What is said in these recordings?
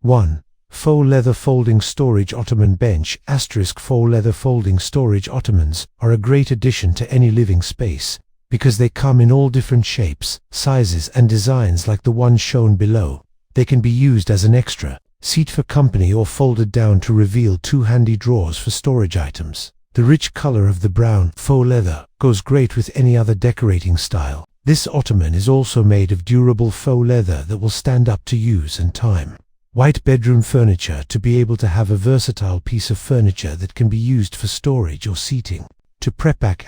1. Faux leather folding storage ottoman bench *. Faux leather folding storage ottomans are a great addition to any living space, because they come in all different shapes, sizes and designs like the one shown below. They can be used as an extra seat for company or folded down to reveal two handy drawers for storage items. The rich color of the brown faux leather goes great with any other decorating style. This ottoman is also made of durable faux leather that will stand up to use and time. White bedroom furniture to be able to have a versatile piece of furniture that can be used for storage or seating. To Prepack *.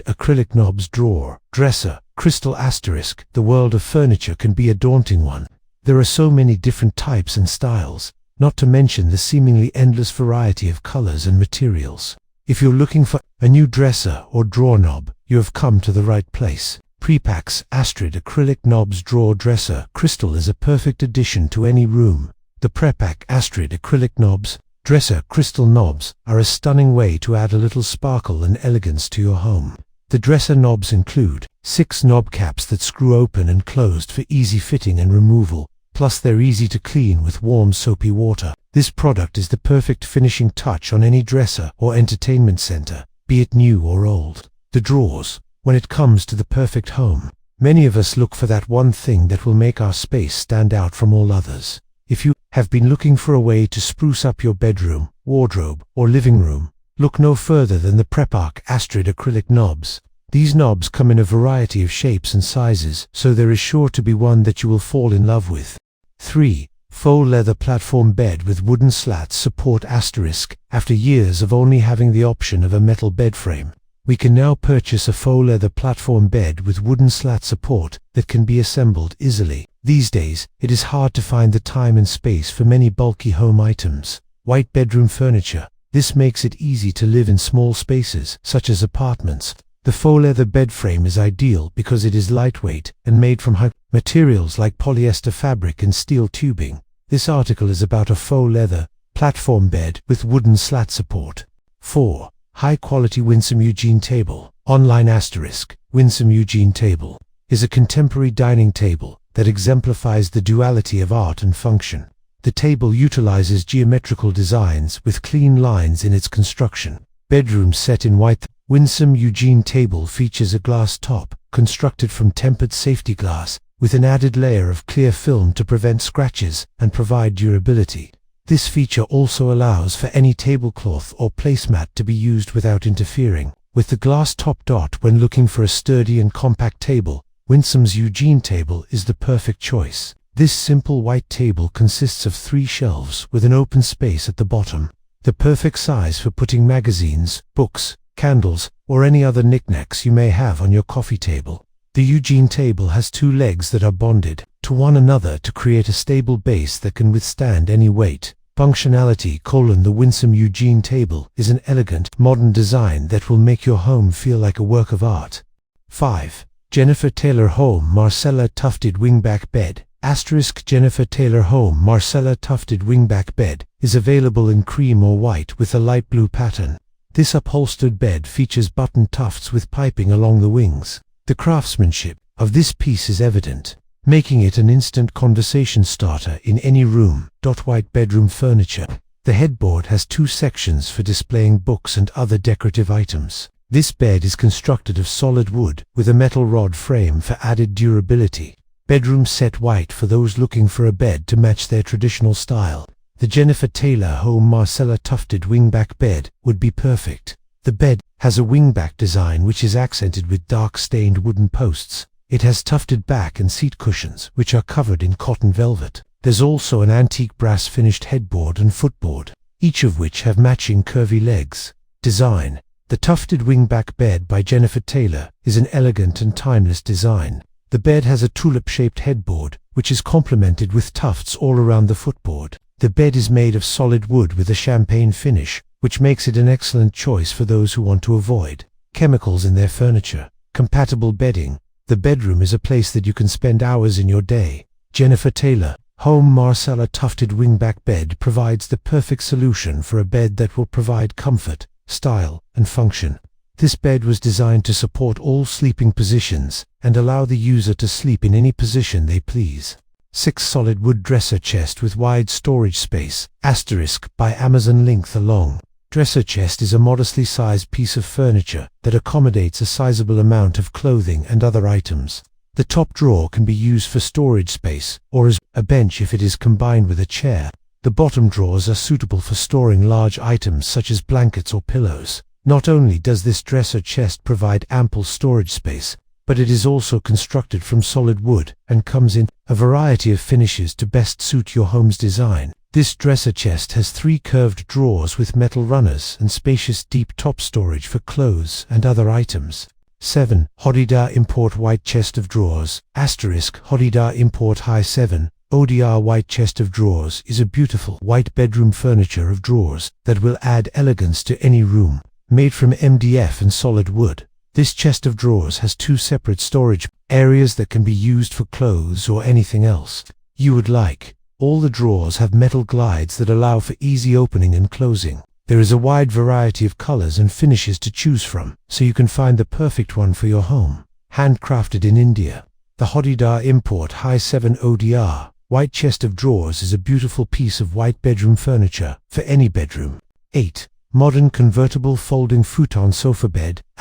Acrylic knobs drawer, dresser, crystal *. The world of furniture can be a daunting one. There are so many different types and styles, not to mention the seemingly endless variety of colors and materials. If you're looking for a new dresser or drawer knob, you have come to the right place. Prepack *. Acrylic knobs drawer dresser crystal is a perfect addition to any room. The Prepack *. Acrylic knobs dresser crystal knobs are a stunning way to add a little sparkle and elegance to your home. The dresser knobs include 6 knob caps that screw open and closed for easy fitting and removal, plus they're easy to clean with warm soapy water. This product is the perfect finishing touch on any dresser or entertainment center, be it new or old. The drawers. When it comes to the perfect home, many of us look for that one thing that will make our space stand out from all others. If you have been looking for a way to spruce up your bedroom, wardrobe, or living room, look no further than the Prepack * acrylic knobs. These knobs come in a variety of shapes and sizes, so there is sure to be one that you will fall in love with. 3. Faux leather platform bed with wooden slats support *. After years of only having the option of a metal bed frame, we can now purchase a faux leather platform bed with wooden slat support that can be assembled easily. These days, it is hard to find the time and space for many bulky home items. White bedroom furniture. This makes it easy to live in small spaces, such as apartments. The faux leather bed frame is ideal because it is lightweight and made from high materials like polyester fabric and steel tubing. This article is about a faux leather platform bed with wooden slat support. 4. High-quality Winsome Eugene table. Online * Winsome Eugene table is a contemporary dining table that exemplifies the duality of art and function. The table utilizes geometrical designs with clean lines in its construction. Bedroom set in white. Winsome Eugene table features a glass top, constructed from tempered safety glass, with an added layer of clear film to prevent scratches and provide durability. This feature also allows for any tablecloth or placemat to be used without interfering with the glass top. When looking for a sturdy and compact table, Winsome's Eugene table is the perfect choice. This simple white table consists of 3 shelves with an open space at the bottom, the perfect size for putting magazines, books, candles, or any other knickknacks you may have on your coffee table. The Eugene table has 2 legs that are bonded to one another to create a stable base that can withstand any weight. Functionality: the Winsome Eugene table is an elegant, modern design that will make your home feel like a work of art. 5. Jennifer Taylor Home Marcella Tufted Wingback Bed * Jennifer Taylor Home Marcella Tufted Wingback Bed is available in cream or white with a light blue pattern. This upholstered bed features button tufts with piping along the wings. The craftsmanship of this piece is evident, making it an instant conversation starter in any room. White bedroom furniture. The headboard has 2 sections for displaying books and other decorative items. This bed is constructed of solid wood with a metal rod frame for added durability. Bedroom set white for those looking for a bed to match their traditional style. The Jennifer Taylor Home Marcella Tufted Wingback Bed would be perfect. The bed has a wingback design which is accented with dark stained wooden posts. It has tufted back and seat cushions which are covered in cotton velvet. There's also an antique brass finished headboard and footboard, each of which have matching curvy legs. Design. The Tufted Wingback Bed by Jennifer Taylor is an elegant and timeless design. The bed has a tulip-shaped headboard, which is complemented with tufts all around the footboard. The bed is made of solid wood with a champagne finish, which makes it an excellent choice for those who want to avoid chemicals in their furniture. Compatible bedding. The bedroom is a place that you can spend hours in your day. Jennifer Taylor Home Marcella Tufted Wingback Bed provides the perfect solution for a bed that will provide comfort, style, and function. This bed was designed to support all sleeping positions and allow the user to sleep in any position they please. 6 solid wood dresser chest with wide storage space, * by Amazon length along. Dresser chest is a modestly sized piece of furniture that accommodates a sizable amount of clothing and other items. The top drawer can be used for storage space, or as a bench if it is combined with a chair. The bottom drawers are suitable for storing large items such as blankets or pillows. Not only does this dresser chest provide ample storage space, but it is also constructed from solid wood and comes in a variety of finishes to best suit your home's design. This dresser chest has 3 curved drawers with metal runners and spacious deep top storage for clothes and other items. 7. Hodida Import White Chest of Drawers * Hodida Import High 7. ODR White Chest of Drawers is a beautiful white bedroom furniture of drawers that will add elegance to any room. Made from MDF and solid wood, this chest of drawers has 2 separate storage areas that can be used for clothes or anything else you would like. All the drawers have metal glides that allow for easy opening and closing. There is a wide variety of colors and finishes to choose from, so you can find the perfect one for your home. Handcrafted in India. The Hodida Import High 7 ODR White Chest of Drawers is a beautiful piece of white bedroom furniture for any bedroom. 8. Modern Convertible Folding Futon Sofa Bed *.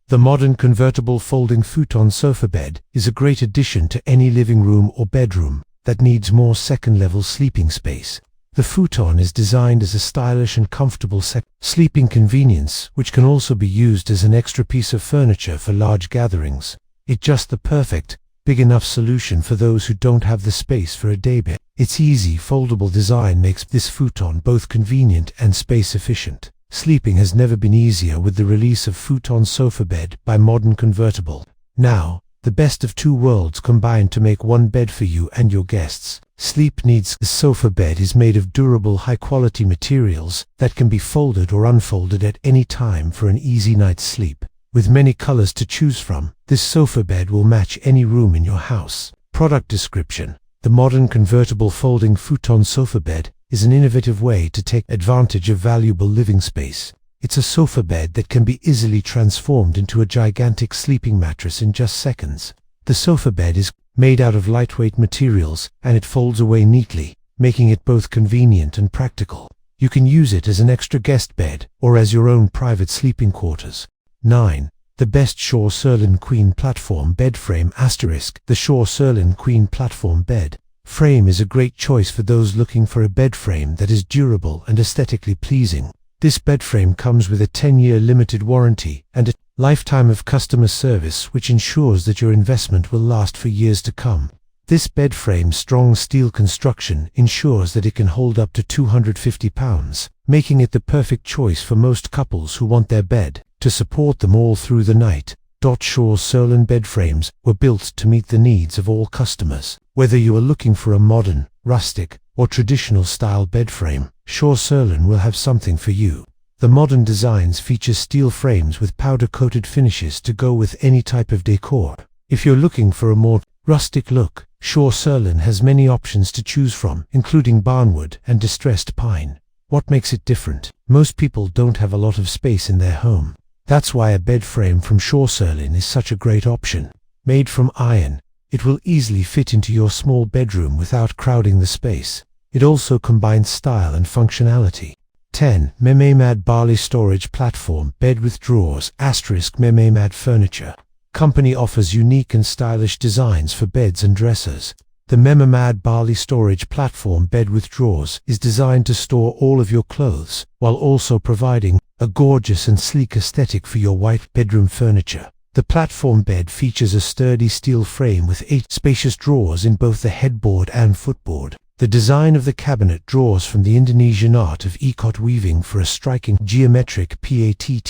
The modern convertible folding futon sofa bed is a great addition to any living room or bedroom that needs more second-level sleeping space. The futon is designed as a stylish and comfortable sleeping convenience, which can also be used as an extra piece of furniture for large gatherings. It's just the perfect, big enough solution for those who don't have the space for a daybed. Its easy, foldable design makes this futon both convenient and space-efficient. Sleeping has never been easier with the release of Futon Sofa Bed by Modern Convertible. Now, the best of 2 worlds combine to make one bed for you and your guests. Sleep Needs. The sofa bed is made of durable, high-quality materials that can be folded or unfolded at any time for an easy night's sleep. With many colors to choose from, this sofa bed will match any room in your house. Product description. The modern convertible folding futon sofa bed is an innovative way to take advantage of valuable living space. It's a sofa bed that can be easily transformed into a gigantic sleeping mattress in just seconds. The sofa bed is made out of lightweight materials and it folds away neatly, making it both convenient and practical. You can use it as an extra guest bed or as your own private sleeping quarters. 9. The Best Shaw Serlin Queen Platform Bed Frame *. The Shaw Serlin Queen Platform Bed Frame is a great choice for those looking for a bed frame that is durable and aesthetically pleasing. This bed frame comes with a 10-year limited warranty and a lifetime of customer service, which ensures that your investment will last for years to come. This bed frame's strong steel construction ensures that it can hold up to 250 pounds, making it the perfect choice for most couples who want their bed to support them all through the night. Shaw Serlin bed frames were built to meet the needs of all customers. Whether you are looking for a modern, rustic, or traditional style bed frame, Shaw Serlin will have something for you. The modern designs feature steel frames with powder-coated finishes to go with any type of decor. If you're looking for a more rustic look, Shaw Serlin has many options to choose from, including barnwood and distressed pine. What makes it different? Most people don't have a lot of space in their home. That's why a bed frame from Shaw Serlin is such a great option. Made from iron, it will easily fit into your small bedroom without crowding the space. It also combines style and functionality. 10. Mememad Barley Storage Platform Bed with Drawers * Mememad Furniture Company offers unique and stylish designs for beds and dressers. The Mememad Barley Storage Platform Bed with Drawers is designed to store all of your clothes, while also providing a gorgeous and sleek aesthetic for your white bedroom furniture. The platform bed features a sturdy steel frame with 8 spacious drawers in both the headboard and footboard. The design of the cabinet draws from the Indonesian art of ikat weaving for a striking geometric pattern.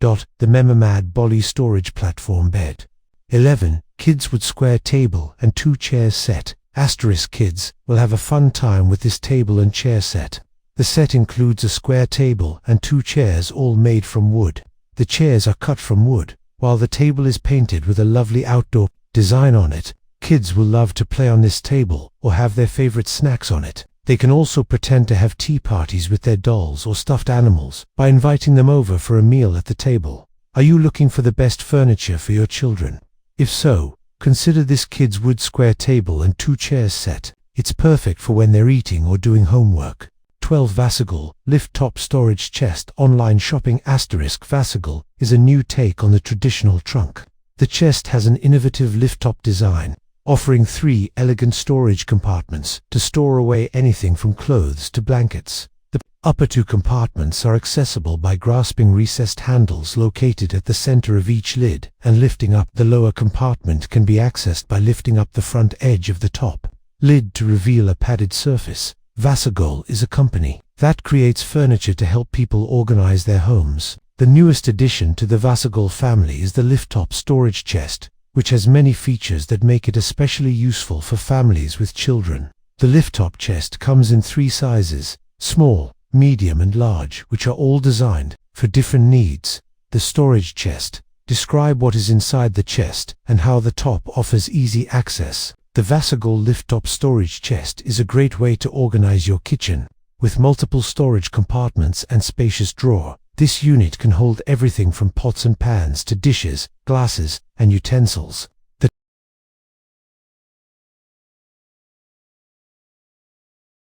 The Mememad Barley Storage Platform Bed. 11. Kidswood Square Table and 2 Chairs Set * Kids will have a fun time with this table and chair set. The set includes a square table and 2 chairs, all made from wood. The chairs are cut from wood, while the table is painted with a lovely outdoor design on it. Kids will love to play on this table or have their favorite snacks on it. They can also pretend to have tea parties with their dolls or stuffed animals by inviting them over for a meal at the table. Are you looking for the best furniture for your children? If so, Consider this kid's wood square table and 2 chairs set. It's perfect for when they're eating or doing homework. 12 Vasagal, lift top storage chest. Online shopping. Vasagal is a new take on the traditional trunk. The chest has an innovative lift-top design, offering 3 elegant storage compartments to store away anything from clothes to blankets. The upper 2 compartments are accessible by grasping recessed handles located at the center of each lid, and lifting up. The lower compartment can be accessed by lifting up the front edge of the top lid to reveal a padded surface. Vasagal is a company that creates furniture to help people organize their homes. The newest addition to the Vasagal family is the lift-top storage chest, which has many features that make it especially useful for families with children. The lift-top chest comes in 3 sizes: small, medium and large, which are all designed for different needs. The storage chest. Describe what is inside the chest and how the top offers easy access. The Vasagal lift-top storage chest is a great way to organize your kitchen. With multiple storage compartments and spacious drawer, this unit can hold everything from pots and pans to dishes, glasses, and utensils.